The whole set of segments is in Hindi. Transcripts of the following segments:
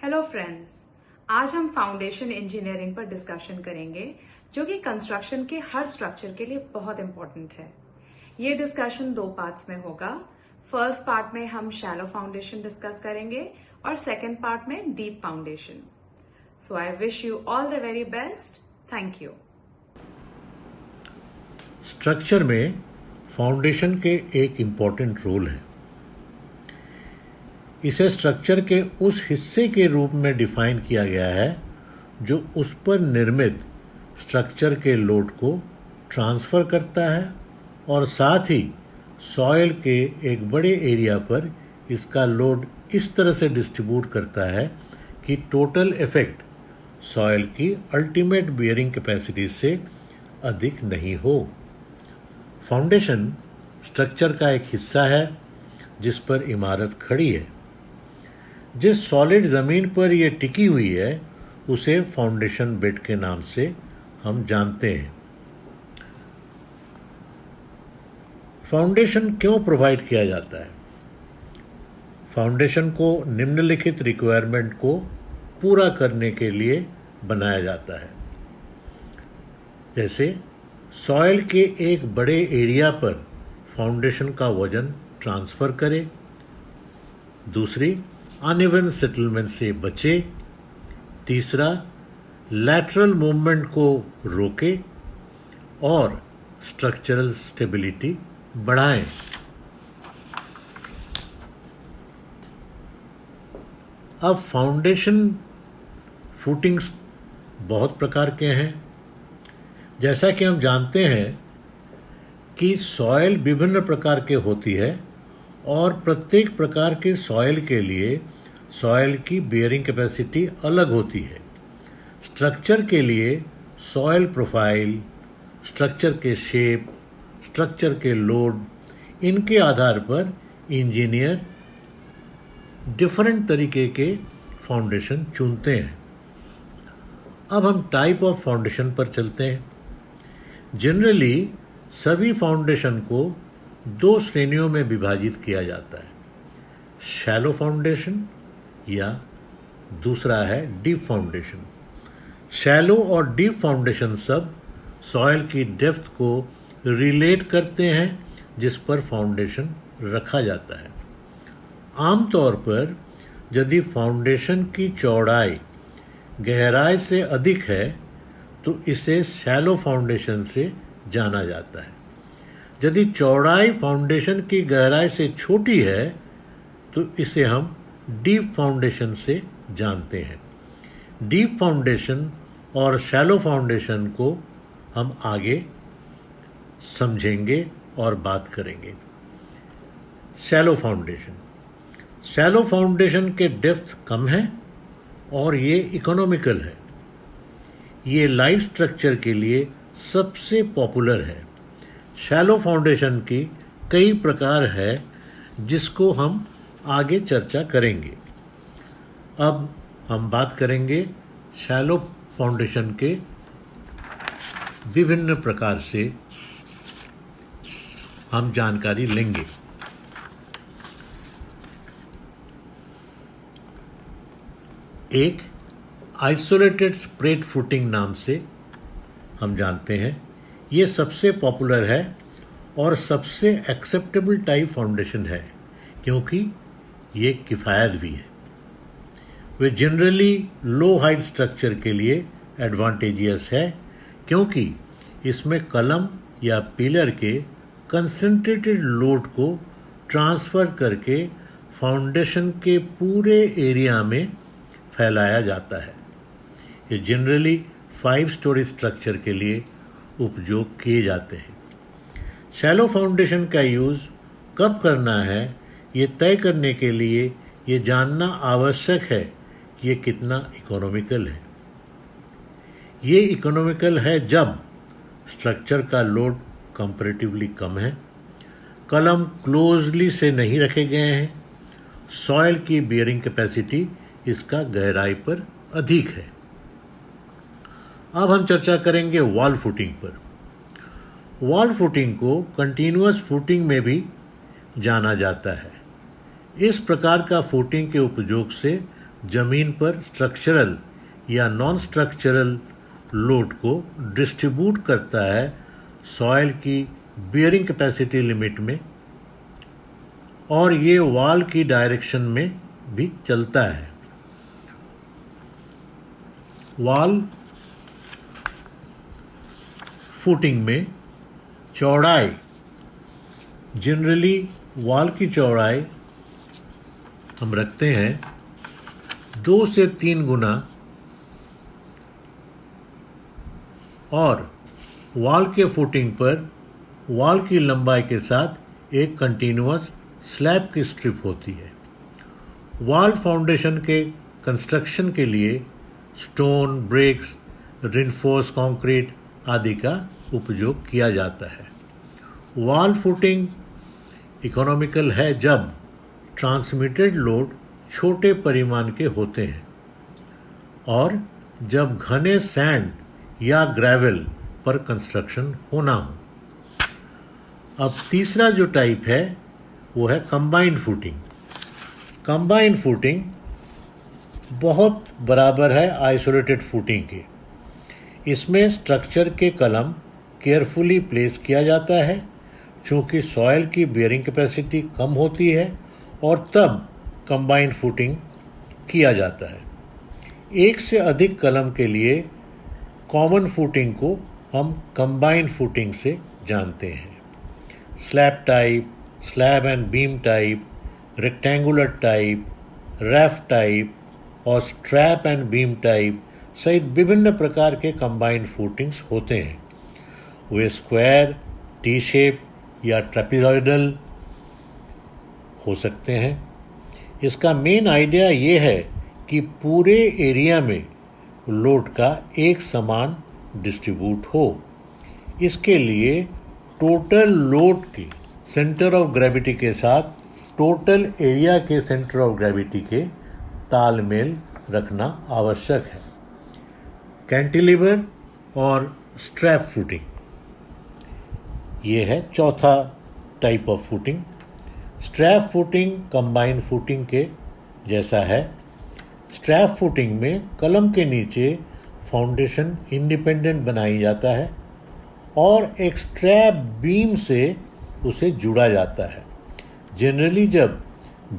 हेलो फ्रेंड्स, आज हम फाउंडेशन इंजीनियरिंग पर डिस्कशन करेंगे जो कि कंस्ट्रक्शन के हर स्ट्रक्चर के लिए बहुत इंपॉर्टेंट है। ये डिस्कशन 2 पार्ट्स में होगा। फर्स्ट पार्ट में हम शैलो फाउंडेशन डिस्कस करेंगे और सेकंड पार्ट में deep foundation. So I wish you all the very best. Thank you. Structure में फाउंडेशन के एक इम्पॉर्टेंट रोल है। इसे स्ट्रक्चर के उस हिस्से के रूप में डिफाइन किया गया है जो उस पर निर्मित स्ट्रक्चर के लोड को ट्रांसफ़र करता है और साथ ही सॉइल के एक बड़े एरिया पर इसका लोड इस तरह से डिस्ट्रीब्यूट करता है कि टोटल इफेक्ट सॉइल की अल्टीमेट बियरिंग कैपेसिटी से अधिक नहीं हो। फाउंडेशन स्ट्रक्चर का एक हिस्सा है जिस पर इमारत खड़ी है। जिस सॉलिड ज़मीन पर यह टिकी हुई है उसे फाउंडेशन बेड के नाम से हम जानते हैं। फाउंडेशन क्यों प्रोवाइड किया जाता है? फाउंडेशन को निम्नलिखित रिक्वायरमेंट को पूरा करने के लिए बनाया जाता है। जैसे सॉइल के एक बड़े एरिया पर फाउंडेशन का वजन ट्रांसफ़र करे, दूसरी अनइवन सेटलमेंट से बचे, तीसरा लैटरल मूवमेंट को रोके और स्ट्रक्चरल स्टेबिलिटी बढ़ाएं। अब फाउंडेशन फुटिंग्स बहुत प्रकार के हैं। जैसा कि हम जानते हैं कि सॉइल विभिन्न प्रकार के होती है और प्रत्येक प्रकार के सॉइल के लिए सॉइल की बियरिंग कैपेसिटी अलग होती है। स्ट्रक्चर के लिए सॉइल प्रोफाइल, स्ट्रक्चर के शेप, स्ट्रक्चर के लोड, इनके आधार पर इंजीनियर डिफरेंट तरीके के फाउंडेशन चुनते हैं। अब हम टाइप ऑफ फाउंडेशन पर चलते हैं। जनरली सभी फाउंडेशन को 2 श्रेणियों में विभाजित किया जाता है, शैलो फाउंडेशन या दूसरा है डीप फाउंडेशन। शैलो और डीप फाउंडेशन सब सॉइल की डेप्थ को रिलेट करते हैं जिस पर फाउंडेशन रखा जाता है। आमतौर पर यदि फाउंडेशन की चौड़ाई गहराई से अधिक है तो इसे शैलो फाउंडेशन से जाना जाता है। यदि चौड़ाई फाउंडेशन की गहराई से छोटी है तो इसे हम डीप फाउंडेशन से जानते हैं। डीप फाउंडेशन और शैलो फाउंडेशन को हम आगे समझेंगे और बात करेंगे। Shallow foundation. शैलो फाउंडेशन के डेप्थ कम है और ये इकोनॉमिकल है। ये लाइव स्ट्रक्चर के लिए सबसे पॉपुलर है। शैलो फाउंडेशन की कई प्रकार है जिसको हम आगे चर्चा करेंगे। अब हम बात करेंगे शैलो फाउंडेशन के विभिन्न प्रकार से हम जानकारी लेंगे। एक आइसोलेटेड स्प्रेड फुटिंग नाम से हम जानते हैं। ये सबसे पॉपुलर है और सबसे एक्सेप्टेबल टाइप फाउंडेशन है क्योंकि ये किफ़ायत भी है। वे जनरली लो हाइट स्ट्रक्चर के लिए एडवांटेजियस है क्योंकि इसमें कलम या पिलर के कंसंट्रेटेड लोड को ट्रांसफ़र करके फाउंडेशन के पूरे एरिया में फैलाया जाता है। ये जनरली 5 स्टोरी स्ट्रक्चर के लिए उपयोग किए जाते हैं। शैलो फाउंडेशन का यूज़ कब करना है ये तय करने के लिए ये जानना आवश्यक है कि ये कितना इकोनॉमिकल है। ये इकोनॉमिकल है जब स्ट्रक्चर का लोड कंपैरेटिवली कम है, कलम क्लोजली से नहीं रखे गए हैं, सॉइल की बियरिंग कैपेसिटी इसका गहराई पर अधिक है। अब हम चर्चा करेंगे वॉल फुटिंग पर। वॉल फुटिंग को कंटीन्यूअस फुटिंग में भी जाना जाता है। इस प्रकार का फुटिंग के उपयोग से जमीन पर स्ट्रक्चरल या नॉन स्ट्रक्चरल लोड को डिस्ट्रीब्यूट करता है सॉइल की बियरिंग कैपेसिटी लिमिट में, और ये वॉल की डायरेक्शन में भी चलता है। वॉल फुटिंग में चौड़ाई, जनरली वॉल की चौड़ाई हम रखते हैं 2 से 3 गुना, और वॉल के फुटिंग पर वॉल की लंबाई के साथ एक कंटिन्यूअस स्लैब की स्ट्रिप होती है। वॉल फाउंडेशन के कंस्ट्रक्शन के लिए स्टोन, ब्रिक्स, रिनफोर्स कंक्रीट आदि का उपयोग किया जाता है। वॉल फुटिंग इकोनॉमिकल है जब ट्रांसमिटेड लोड छोटे परिमाण के होते हैं और जब घने सैंड या ग्रेवल पर कंस्ट्रक्शन होना हो। अब तीसरा जो टाइप है वो है कंबाइंड फुटिंग। कंबाइंड फुटिंग बहुत बराबर है आइसोलेटेड फुटिंग के। इसमें स्ट्रक्चर के कलम केयरफुली प्लेस किया जाता है चूँकि सॉइल की बियरिंग कैपेसिटी कम होती है, और तब कंबाइंड फुटिंग किया जाता है। एक से अधिक कलम के लिए कॉमन फुटिंग को हम कंबाइंड फुटिंग से जानते हैं। Slab type, slab and beam type, rectangular type, raft type और स्ट्रैप एंड बीम टाइप सहित विभिन्न प्रकार के कंबाइंड फुटिंग्स होते हैं। वे स्क्वायर, टी शेप या ट्रेपेजॉइडल हो सकते हैं। इसका मेन आइडिया ये है कि पूरे एरिया में लोड का एक समान डिस्ट्रीब्यूट हो। इसके लिए टोटल लोड के सेंटर ऑफ ग्रेविटी के साथ टोटल एरिया के सेंटर ऑफ ग्रेविटी के तालमेल रखना आवश्यक है। कैंटिलीवर और स्ट्रैप फुटिंग, ये है चौथा type of footing. Strap footing combined footing के जैसा है। स्ट्रैप फुटिंग में कलम के नीचे फाउंडेशन इंडिपेंडेंट बनाई जाता है और एक स्ट्रैप बीम से उसे जुड़ा जाता है। जनरली जब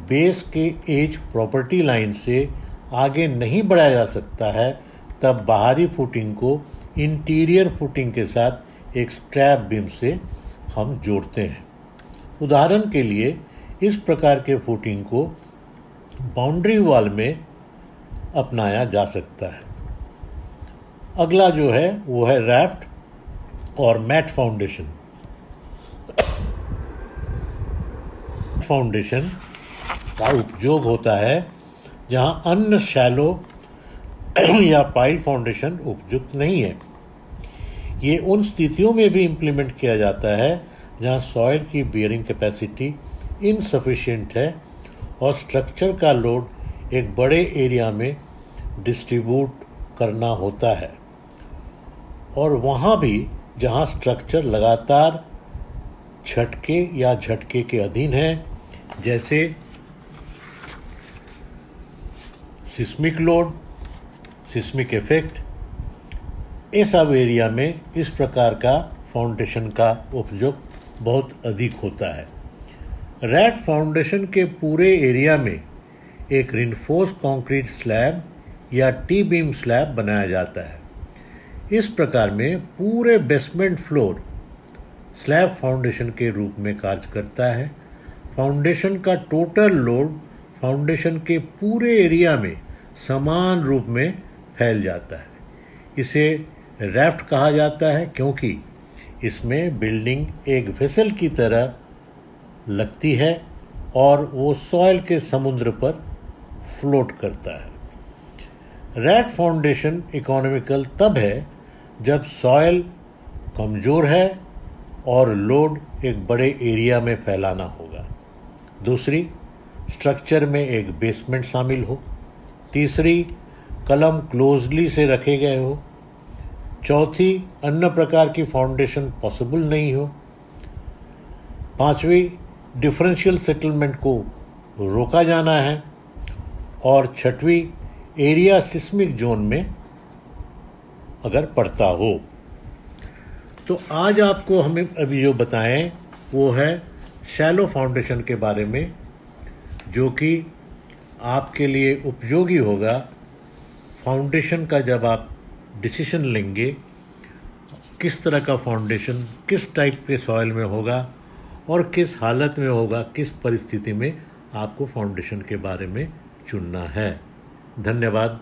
बेस के एज प्रॉपर्टी लाइन से आगे नहीं बढ़ाया जा सकता है तब बाहरी फुटिंग को इंटीरियर फुटिंग के साथ एक स्ट्रैप बीम से हम जोड़ते हैं। उदाहरण के लिए इस प्रकार के फुटिंग को बाउंड्री वॉल में अपनाया जा सकता है। अगला जो है वो है रैफ्ट और मैट फाउंडेशन। फाउंडेशन का उपयोग होता है जहां अन्य शैलो या पाइल फाउंडेशन उपयुक्त नहीं है। ये उन स्थितियों में भी इम्प्लीमेंट किया जाता है जहां सॉइल की बियरिंग कैपेसिटी इनसफिशिएंट है और स्ट्रक्चर का लोड एक बड़े एरिया में डिस्ट्रीब्यूट करना होता है, और वहाँ भी जहाँ स्ट्रक्चर लगातार झटके या झटके के अधीन है, जैसे सिस्मिक लोड, सिस्मिक इफेक्ट। इस सब एरिया में इस प्रकार का फाउंडेशन का उपयोग बहुत अधिक होता है। रैट फाउंडेशन के पूरे एरिया में एक रिनफोर्स कंक्रीट स्लैब या टी बीम स्लैब बनाया जाता है। इस प्रकार में पूरे बेसमेंट फ्लोर स्लैब फाउंडेशन के रूप में कार्य करता है। फाउंडेशन का टोटल लोड फाउंडेशन के पूरे एरिया में समान रूप में फैल जाता है। इसे रैफ्ट कहा जाता है क्योंकि इसमें बिल्डिंग एक वेसल की तरह लगती है और वो सॉइल के समुद्र पर फ्लोट करता है। रैट फाउंडेशन इकोनॉमिकल तब है जब सॉइल कमज़ोर है और लोड एक बड़े एरिया में फैलाना होगा। दूसरी, स्ट्रक्चर में एक बेसमेंट शामिल हो। तीसरी, कलम क्लोजली से रखे गए हो। चौथी, अन्य प्रकार की फाउंडेशन पॉसिबल नहीं हो। पांचवी, डिफरेंशियल सेटलमेंट को रोका जाना है। और छठवीं एरिया सिस्मिक जोन में अगर पड़ता हो। तो आज आपको हमें अभी जो बताएं वो है शैलो फाउंडेशन के बारे में, जो कि आपके लिए उपयोगी होगा फाउंडेशन का जब आप डिसीजन लेंगे, किस तरह का फाउंडेशन किस टाइप के सॉइल में होगा और किस हालत में होगा, किस परिस्थिति में आपको फाउंडेशन के बारे में चुनना है। धन्यवाद।